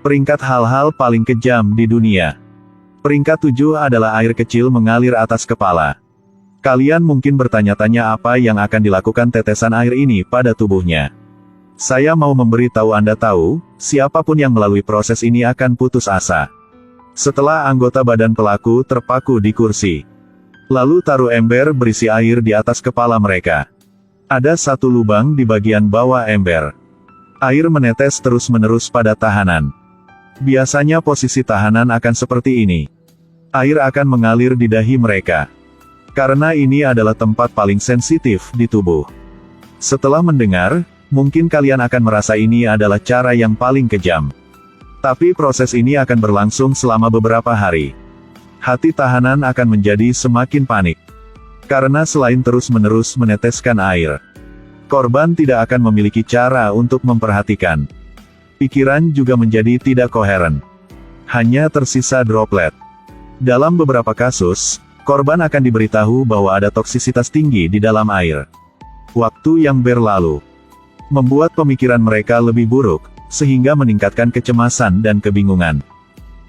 Peringkat hal-hal paling kejam di dunia. Peringkat 7 adalah air kecil mengalir atas kepala. Kalian mungkin bertanya-tanya apa yang akan dilakukan tetesan air ini pada tubuhnya. Saya mau memberitahu Anda tahu, siapapun yang melalui proses ini akan putus asa. Setelah anggota badan pelaku terpaku di kursi, lalu taruh ember berisi air di atas kepala mereka. Ada satu lubang di bagian bawah ember. Air menetes terus-menerus pada tahanan. Biasanya posisi tahanan akan seperti ini. Air akan mengalir di dahi mereka. Karena ini adalah tempat paling sensitif di tubuh. Setelah mendengar, mungkin kalian akan merasa ini adalah cara yang paling kejam. Tapi proses ini akan berlangsung selama beberapa hari. Hati tahanan akan menjadi semakin panik. Karena selain terus-menerus meneteskan air, korban tidak akan memiliki cara untuk memperhatikan. Pikiran juga menjadi tidak koheren. Hanya tersisa droplet. Dalam beberapa kasus, korban akan diberitahu bahwa ada toksisitas tinggi di dalam air. Waktu yang berlalu membuat pemikiran mereka lebih buruk, sehingga meningkatkan kecemasan dan kebingungan.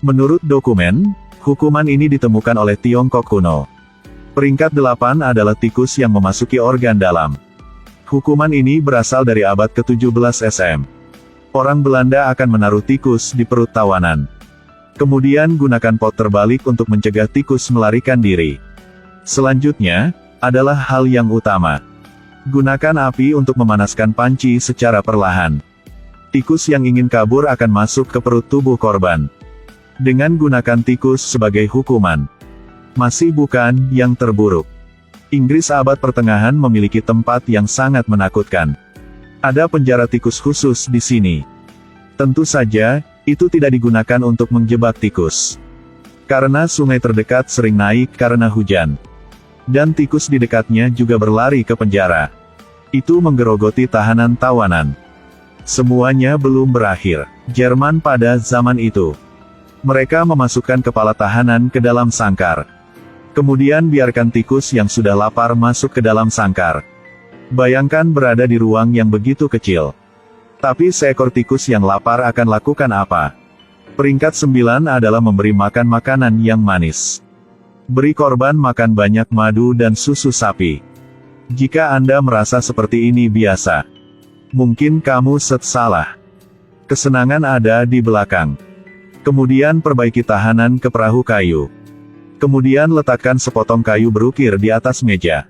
Menurut dokumen, hukuman ini ditemukan oleh Tiongkok kuno. Peringkat 8 adalah tikus yang memasuki organ dalam. Hukuman ini berasal dari abad ke-17 SM. Orang Belanda akan menaruh tikus di perut tawanan. Kemudian gunakan pot terbalik untuk mencegah tikus melarikan diri. Selanjutnya, adalah hal yang utama. Gunakan api untuk memanaskan panci secara perlahan. Tikus yang ingin kabur akan masuk ke perut tubuh korban. Dengan gunakan tikus sebagai hukuman. Masih bukan yang terburuk. Inggris abad pertengahan memiliki tempat yang sangat menakutkan. Ada penjara tikus khusus di sini. Tentu saja, itu tidak digunakan untuk menjebak tikus. Karena sungai terdekat sering naik karena hujan. Dan tikus di dekatnya juga berlari ke penjara. Itu menggerogoti tahanan-tawanan. Semuanya belum berakhir. Jerman pada zaman itu. Mereka memasukkan kepala tahanan ke dalam sangkar. Kemudian biarkan tikus yang sudah lapar masuk ke dalam sangkar. Bayangkan berada di ruang yang begitu kecil. Tapi seekor tikus yang lapar akan lakukan apa? Peringkat 9 adalah memberi makan makanan yang manis. Beri korban makan banyak madu dan susu sapi. Jika Anda merasa seperti ini biasa, mungkin kamu salah. Kesenangan ada di belakang. Kemudian perbaiki tahanan ke perahu kayu. Kemudian letakkan sepotong kayu berukir di atas meja.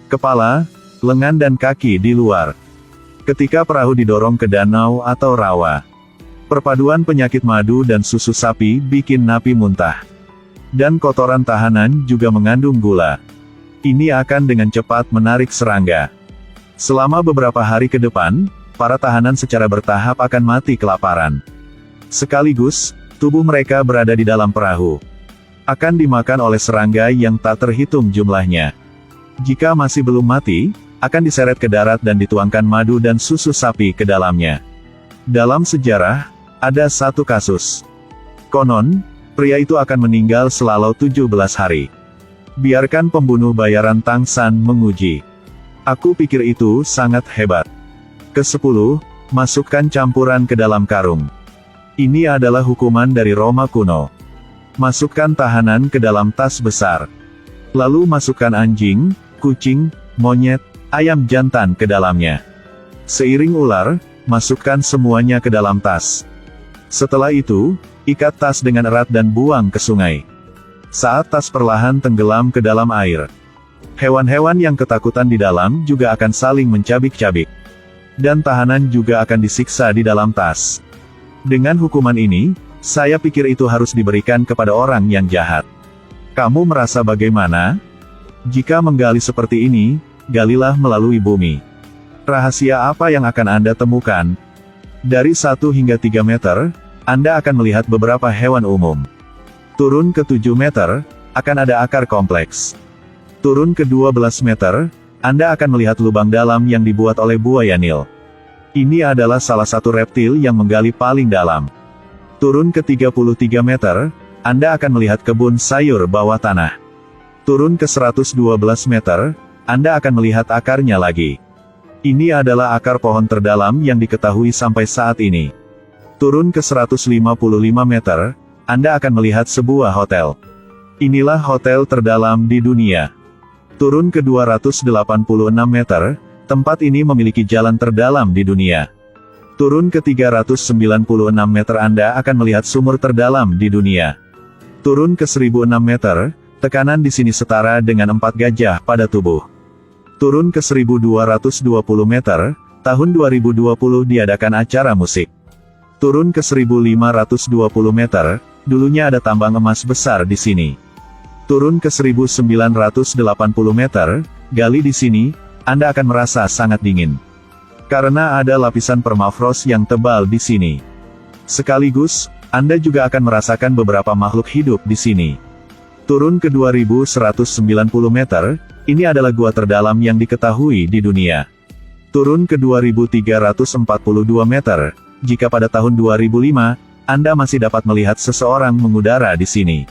Kepala, lengan dan kaki di luar. Ketika perahu didorong ke danau atau rawa, perpaduan penyakit madu dan susu sapi bikin napi muntah. Dan kotoran tahanan juga mengandung gula. Ini akan dengan cepat menarik serangga. Selama beberapa hari ke depan, para tahanan secara bertahap akan mati kelaparan. Sekaligus, tubuh mereka berada di dalam perahu. Akan dimakan oleh serangga yang tak terhitung jumlahnya. Jika masih belum mati, akan diseret ke darat dan dituangkan madu dan susu sapi ke dalamnya. Dalam sejarah, ada satu kasus. Konon, pria itu akan meninggal selalau 17 hari. Biarkan pembunuh bayaran Tangsan menguji. Aku pikir itu sangat hebat. Ke-10, masukkan campuran ke dalam karung. Ini adalah hukuman dari Roma kuno. Masukkan tahanan ke dalam tas besar. Lalu masukkan anjing, kucing, monyet, ayam jantan ke dalamnya. Seiring ular, masukkan semuanya ke dalam tas. Setelah itu, ikat tas dengan erat dan buang ke sungai. Saat tas perlahan tenggelam ke dalam air, hewan-hewan yang ketakutan di dalam juga akan saling mencabik-cabik. Dan tahanan juga akan disiksa di dalam tas. Dengan hukuman ini, saya pikir itu harus diberikan kepada orang yang jahat. Kamu merasa bagaimana? Jika menggali seperti ini, galilah melalui bumi. Rahasia apa yang akan Anda temukan? Dari 1 hingga 3 meter, Anda akan melihat beberapa hewan umum. Turun ke 7 meter, akan ada akar kompleks. Turun ke 12 meter, Anda akan melihat lubang dalam yang dibuat oleh buaya Nil. Ini adalah salah satu reptil yang menggali paling dalam. Turun ke 33 meter, Anda akan melihat kebun sayur bawah tanah. Turun ke 112 meter, Anda akan melihat akarnya lagi. Ini adalah akar pohon terdalam yang diketahui sampai saat ini. Turun ke 155 meter, Anda akan melihat sebuah hotel. Inilah hotel terdalam di dunia. Turun ke 286 meter, tempat ini memiliki jalan terdalam di dunia. Turun ke 396 meter Anda akan melihat sumur terdalam di dunia. Turun ke 1006 meter, tekanan di sini setara dengan 4 gajah pada tubuh. Turun ke 1220 meter, tahun 2020 diadakan acara musik. Turun ke 1520 meter, dulunya ada tambang emas besar di sini. Turun ke 1980 meter, gali di sini, Anda akan merasa sangat dingin. Karena ada lapisan permafrost yang tebal di sini. Sekaligus, Anda juga akan merasakan beberapa makhluk hidup di sini. Turun ke 2190 meter, ini adalah gua terdalam yang diketahui di dunia. Turun ke 2342 meter, jika pada tahun 2005, Anda masih dapat melihat seseorang mengudara di sini.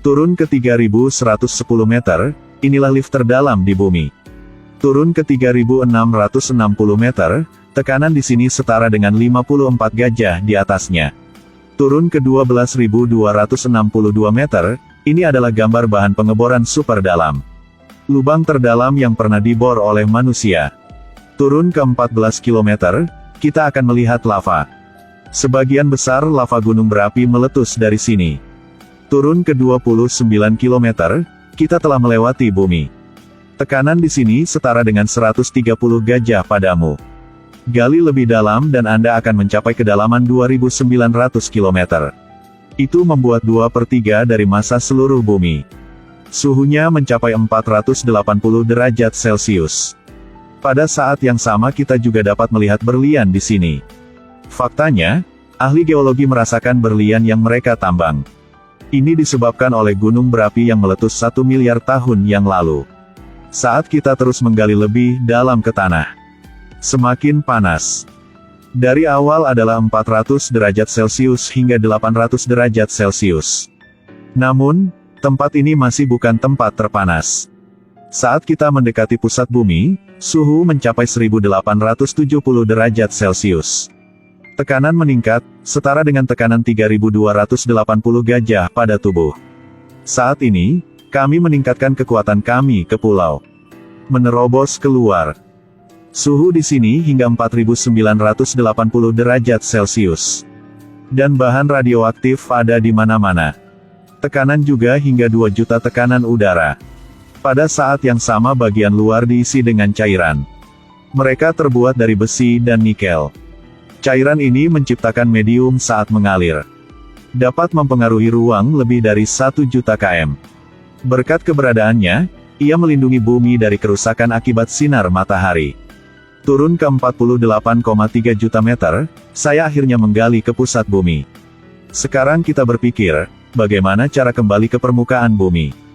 Turun ke 3110 meter, inilah lift terdalam di bumi. Turun ke 3660 meter, tekanan di sini setara dengan 54 gajah di atasnya. Turun ke 12262 meter, ini adalah gambar bahan pengeboran super dalam. Lubang terdalam yang pernah dibor oleh manusia. Turun ke 14 km, kita akan melihat lava. Sebagian besar lava gunung berapi meletus dari sini. Turun ke 29 km, kita telah melewati bumi. Tekanan di sini setara dengan 130 gajah padamu. Gali lebih dalam dan Anda akan mencapai kedalaman 2900 km. Itu membuat 2/3 dari massa seluruh bumi. Suhunya mencapai 480 derajat Celcius. Pada saat yang sama kita juga dapat melihat berlian di sini. Faktanya, ahli geologi merasakan berlian yang mereka tambang. Ini disebabkan oleh gunung berapi yang meletus 1 miliar tahun yang lalu. Saat kita terus menggali lebih dalam ke tanah, semakin panas. Dari awal adalah 400 derajat Celcius hingga 800 derajat Celcius. Namun, tempat ini masih bukan tempat terpanas. Saat kita mendekati pusat bumi, suhu mencapai 1870 derajat Celcius. Tekanan meningkat, setara dengan tekanan 3280 gajah pada tubuh. Saat ini, kami meningkatkan kekuatan kami ke pulau. Menerobos keluar. Suhu di sini hingga 4980 derajat Celcius. Dan bahan radioaktif ada di mana-mana. Tekanan juga hingga 2 juta tekanan udara. Pada saat yang sama bagian luar diisi dengan cairan. Mereka terbuat dari besi dan nikel. Cairan ini menciptakan medium saat mengalir. Dapat mempengaruhi ruang lebih dari 1 juta km. Berkat keberadaannya, ia melindungi bumi dari kerusakan akibat sinar matahari. Turun ke 48,3 juta meter, saya akhirnya menggali ke pusat bumi. Sekarang kita berpikir, bagaimana cara kembali ke permukaan bumi?